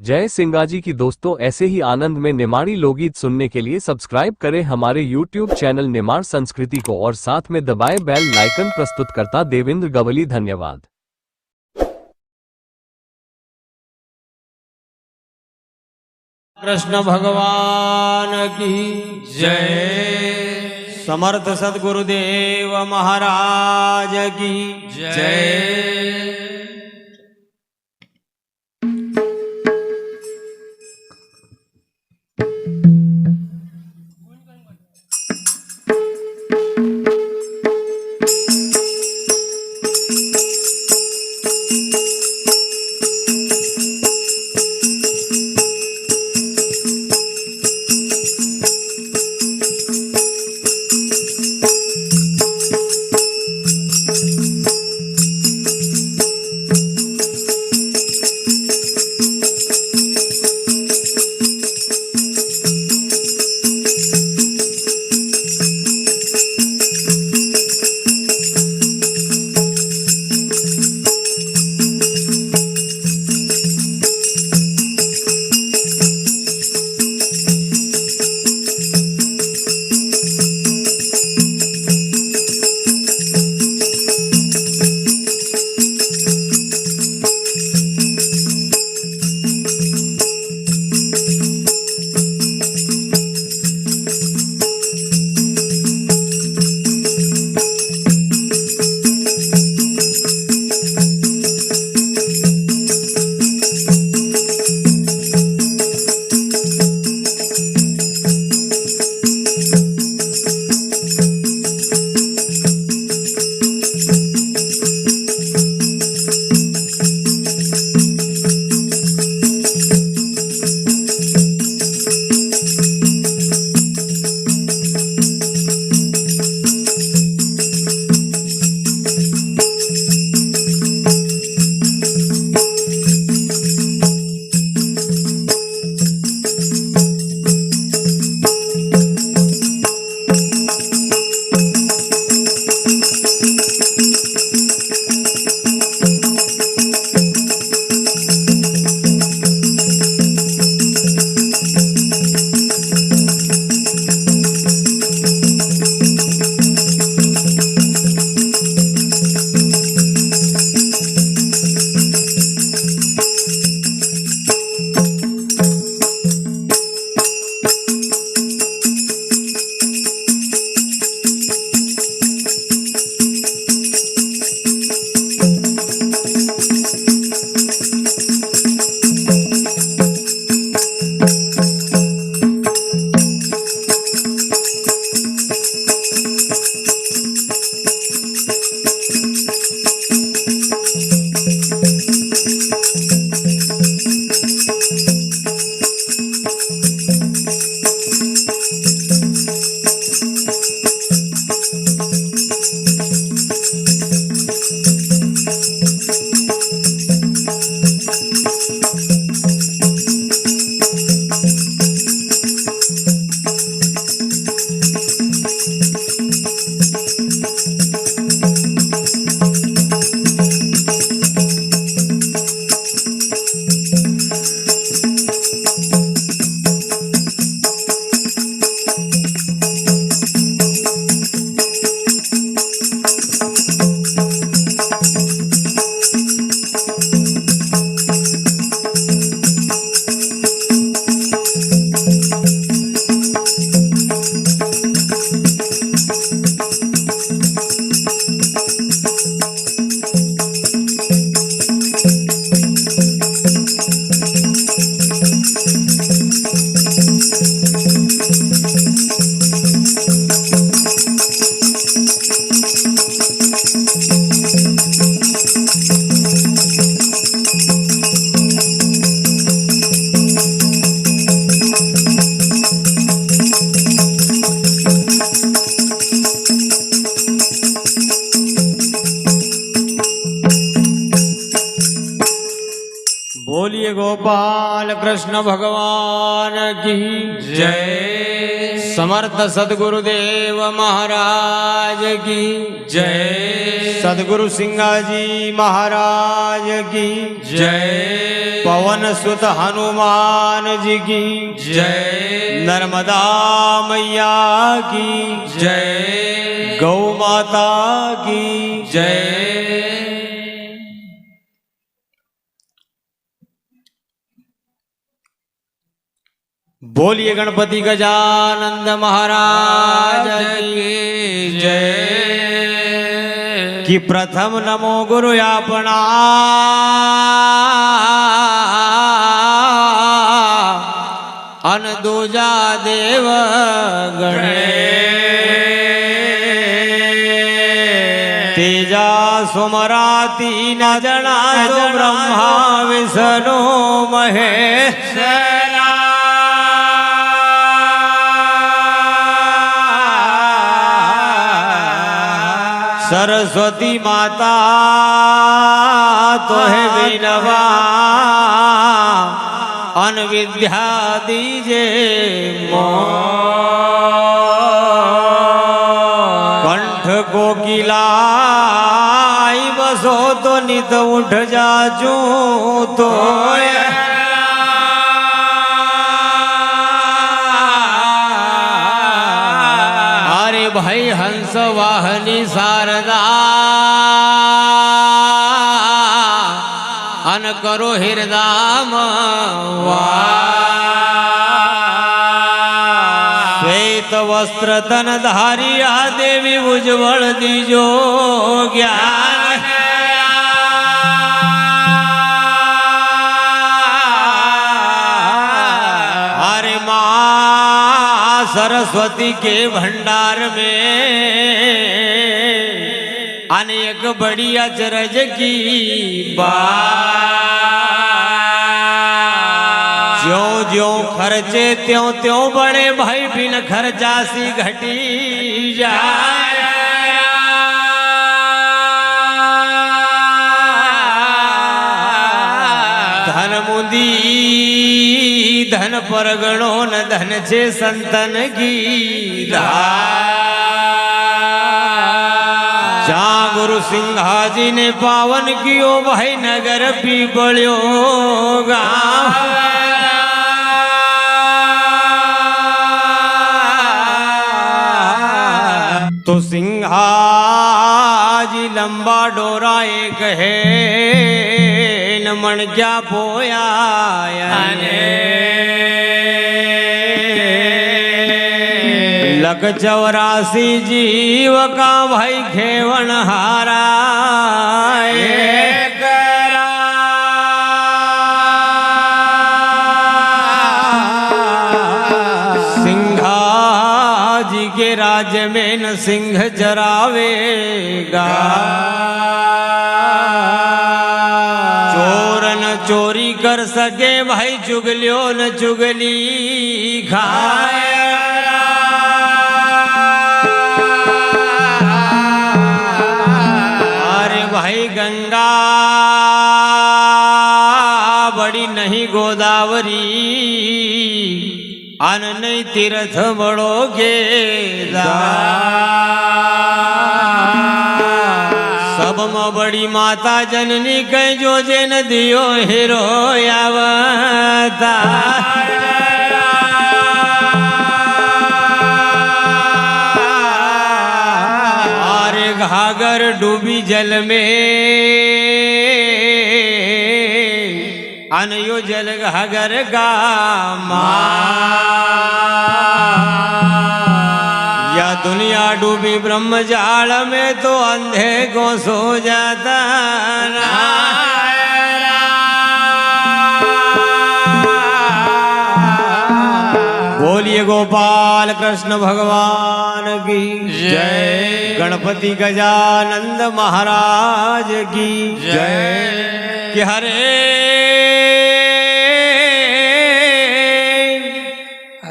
जय सिंगाजी की। दोस्तों, ऐसे ही आनंद में निमाड़ी लोकगीत सुनने के लिए सब्सक्राइब करें हमारे यूट्यूब चैनल निमाड़ संस्कृति को और साथ में दबाएं बेल लाइकन। प्रस्तुतकर्ता देवेंद्र गवली। धन्यवाद। कृष्ण भगवान की जय। समर्थ सद्गुरुदेव महाराज की जय। गोपाल कृष्ण भगवान की जय। समर्थ सदगुरुदेव महाराज की जय। सदगुरु सिंगाजी महाराज की जय। पवन सुत हनुमान जी की जय। नर्मदा मैया की जय। गौ माता की जय। बोलिए गणपति गजानंद महाराज की जय। कि प्रथम नमो गुरु आपणा अन दूजा देव गणे। तेजा सुमराती न जना जो ब्रह्मा विष्णु महेश। सरस्वती माता तो है विनवा अनविद्या दीजे कंठ कोकिलाई बसो तो नित उठ जाजू तो अरे भाई हंस वाहनी शारदा अन करो हृदाम श्वेत वस्त्र तन धारिया देवी उज्ज्वल दीजो ज्ञान। अरे माँ सरस्वती के भंडार में अनेक बड़ी अचरज की बात। ज्यों ज्यों खर्चे त्यों त्यों बड़े भाई बिन खर्चा सी घटी जाए। धन मुदी धन पर गणो न धन छे संतन की जहाँ गुरु सिंघाजी ने पावन कियो भाई नगर पीपल्यो गाँव। तो सिंघाजी लंबा डोरा एक है न मन क्या पोया लख 84 जीव का भाई खेवन हारा। सिंघाजी के राज्य में न सिंह चरावेगा। चोर न चोरी कर सके भाई चुगलियो न चुगली खाए। भाई गंगा बड़ी नहीं गोदावरी अन नहीं तीर्थ बड़ोगे सब में बड़ी माता जननी कह जो जे नदियो हिरो आवता। घागर डूबी जल में अनयो जल घागर गामा। या दुनिया डूबी ब्रह्म जाल में तो अंधे को सो जाता ना। बोलिए गोपाल कृष्ण भगवान की जय। गणपति गजानंद महाराज की जय। कि हरे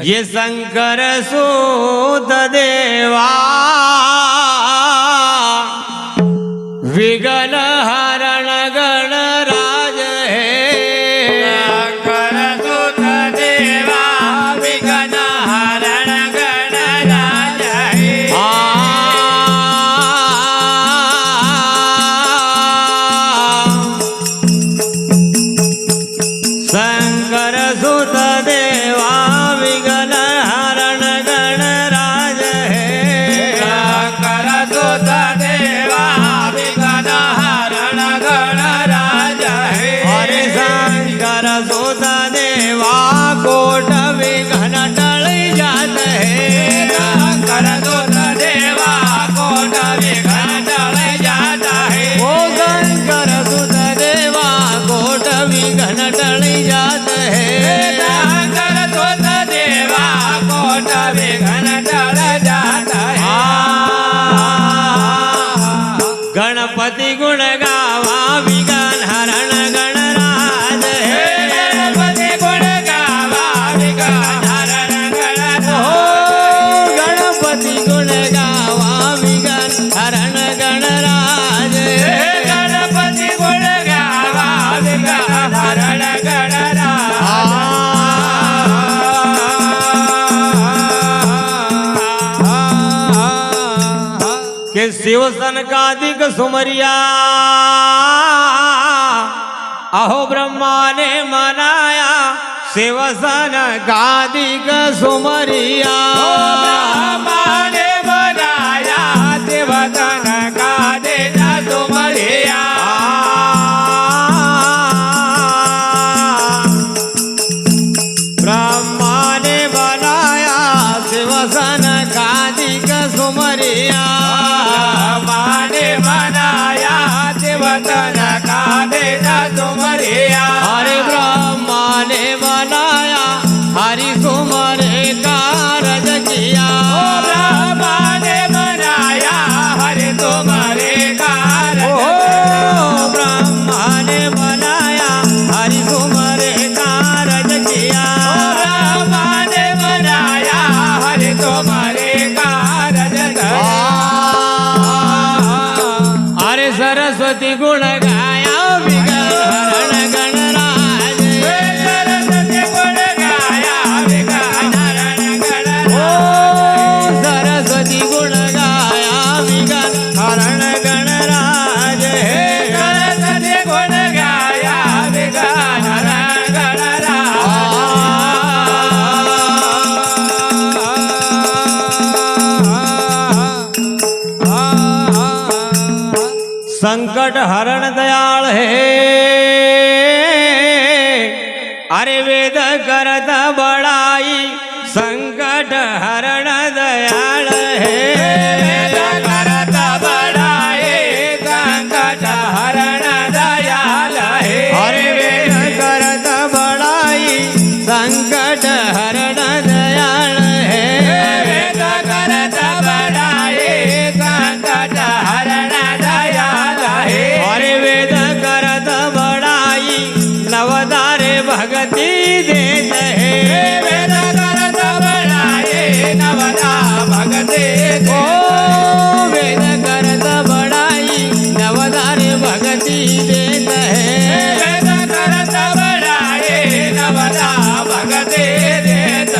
ये शंकर सूत देवा विघ्न हरण गण राज है। सुत देवा विघ्न हरण गणराज हे शंकर सुत देवा विघ्न हरण गणराज हे हरे शंकर सुत देवा कोट विघ्न टळी जात हे शंकर सुत देवा कोट विघ्न टळी जात हे ओ शंकर सुत देवा कोट विघ्न टळी जात हे शंकर सुत देवा कोट विघ्न टळी जात हे गणपती गुण गावा विघ्न हरण गणराज हे गणपती गुण गावा विघ्न हरण गणराज हो गणपती गुण गावा विघ्न हरण गणराज हे गणपती गुण गावा विघ्न हरण के शिव सनकादिक सुमरिया अहो ब्रह्मा ने मनाया शिव सनकादिक सुमरिया ब्रह्माने बनाया देवतन का देना तुमरिया ब्रह्मा ने बनाया शिव सनकादिक सुमरिया ब्रह्माने बनाया देवतन का देना तुमरिया हरे ब्रह्मा ने बनाया हरि सुमरे कारज किया ब्रह्माने बनाया हरि तुम्हारे कार ओ ब्रह्मा ने बनाया हरि सुमरे कारज किया ब्रह्माने बनाया हरि तुम्हारे कार अरे सरस्वती गुण गाया विघ्न हरण गणराज सरस्वती गुण गाया विघ्न हरण ओ सरस्वती गुण गाया विघ्न हरण गणराज हे सरस्वती गुण गाया विघ्न हरण संकट हरण दयाल है अरे वेद करत बड़ाई संकट हरण दयाल है वेद करत बड़ाई संकट हरण दयाल है अरे वेद करत बड़ाई संकट हरण दयाल है वेद करत बड़ाई संकट हरण दयाल है अरे वेद करत बड़ाई नवदारे भगति देत है वेद करत बड़ाई नवदा भगते ओ वेद करत बड़ाई नवदारे भगति देत है वेद करत बड़ाई नवदा भगते देत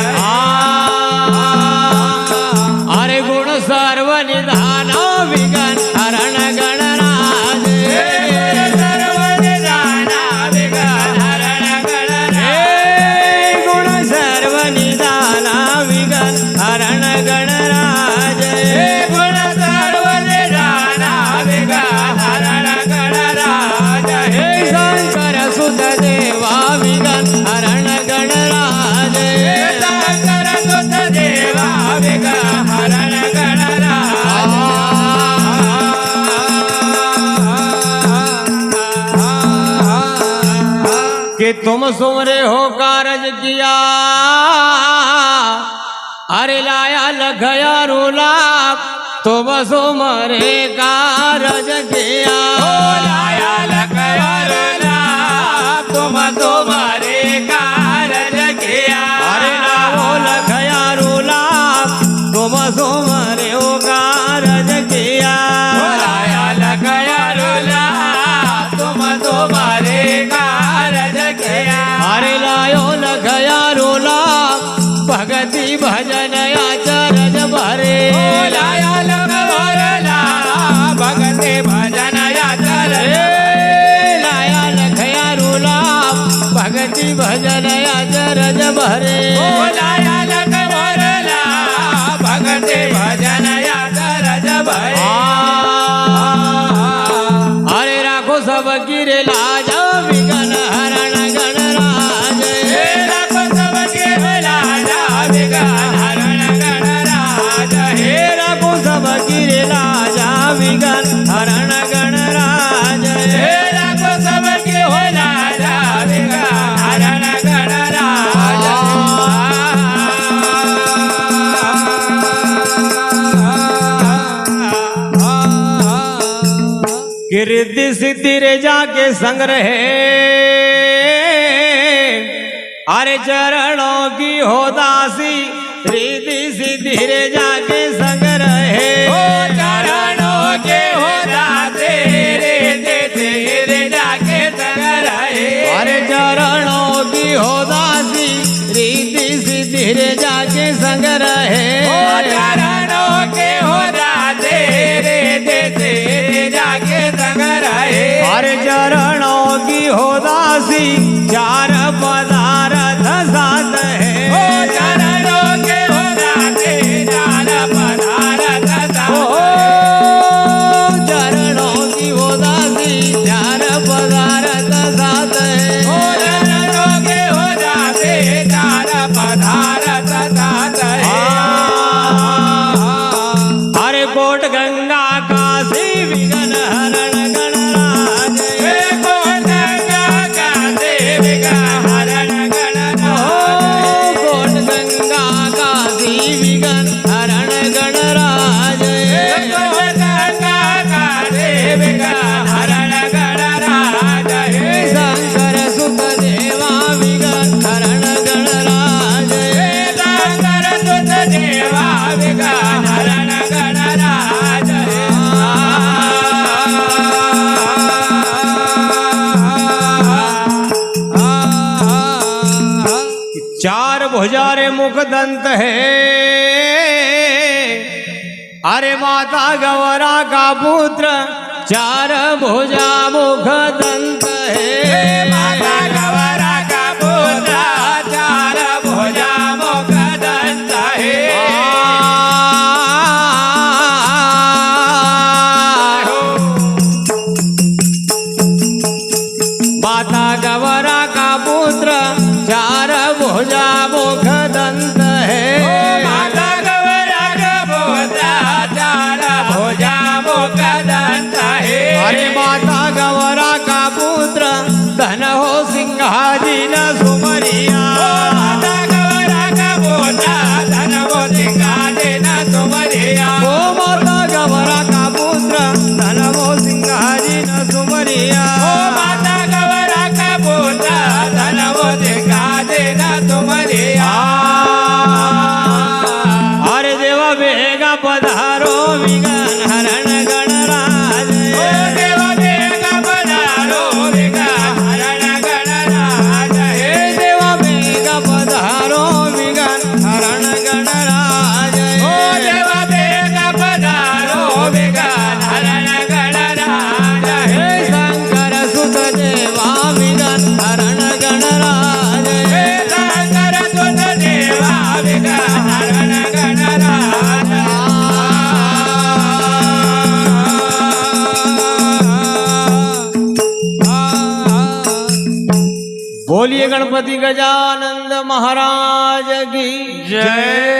अरे गुण सर्व निधान विघ्न हरण गणराज सर्व निदाना विघ्न हरण हे गुण सर्व निधान विघ्न हरण गणराज गुण सर्व निदाना विघ्न हरण गणराज हे शंकर सुत देवा विघ्न हरण गणराज शंकर सुत देवा विघ्न हरण गणराज कि तुम सुमरे हो कारज किया अरे लाया लखया रूलाप तुम सुमरे कारज किया लाया लखयर लाभ तुम तुम्हारे कारज किया अरे लाओ लखया रूलाप तुम सुमरे हो कारज किया लाया लखयर लाभ तुम तुम्हारे कारज किया अरे लायो लखया रूलाप भगति भजन आचरज भरे लाया लखयर लाभ भगते भजन याचर लाया लखया रूलाप भगति भजन आचर रज भरे लाया लख मोरला भगते भजन याद रज भरे अरे राखो सब गिरे लाज विघन हरण गणराज राखो सब के लाजा विघन हरण गणराज हे राखो सब गिरे लाजा विघन हरण गणराज राखो सब के लाजा विघन हरण गणराज गिरधि सिद्धि रे जाके संग रहे अरे चरणों की हो दासी रिद्धि सिद्धि रे जाके संग रहे चरणों के होता तेरे तेरे जाके संग रहे अरे चरणों की हो दासी रिद्धि सिद्धि रे जाके संग रहे चरणों के होता तेरे तेरे जाके संग रहे अरे चरणों की हो दासी चार पदार्थ साथ है चरणों के होता तेरा पदार्थ चरणों की हो दासी चार पदार्थ साथ है चरणों के होता तेरा पदार्थ साथ अरे कोट गंगा काशी विघन हरण गणराज कोट गंगा काशी विघन हरण गणराज शंकर सुत देवा विघन हरण गणराज चार भुजारे मुख दंत है अरे माता गौरा का पुत्र चार भुजा मुख दंत है माता गौरा का पुत्र चार भुजा मुख दंत है माता गौरा का पुत्र चार भुजा मुख दंत है माता गौरा का पुत्र चार भुजा मुख दंत है अरे माता गौरा का पुत्र धन हो सिंहाजी न सुमरिया माता गौरा का पुत्र धन वो सिंहाजी न सुमरिया ओ माता गौरा का पुत्र धन हो सिंहाजी न सुमरिया माता गौरा का पुत्र धन वो सिंहाजी न सुमरिया अरे देवा बेगा पधारो विघन हरण गणराज देव देव पधारो विघन हरण गणराज हे देवा बेगा पधारो विघन हरण गणराज देव देव पधारो विघन हरण गणराज हे शंकर सुत देवा विघन हरण गणराज शंकर सुत देवा विघन हरण गणराज बोलिए गणपति गजानंद महाराज की जय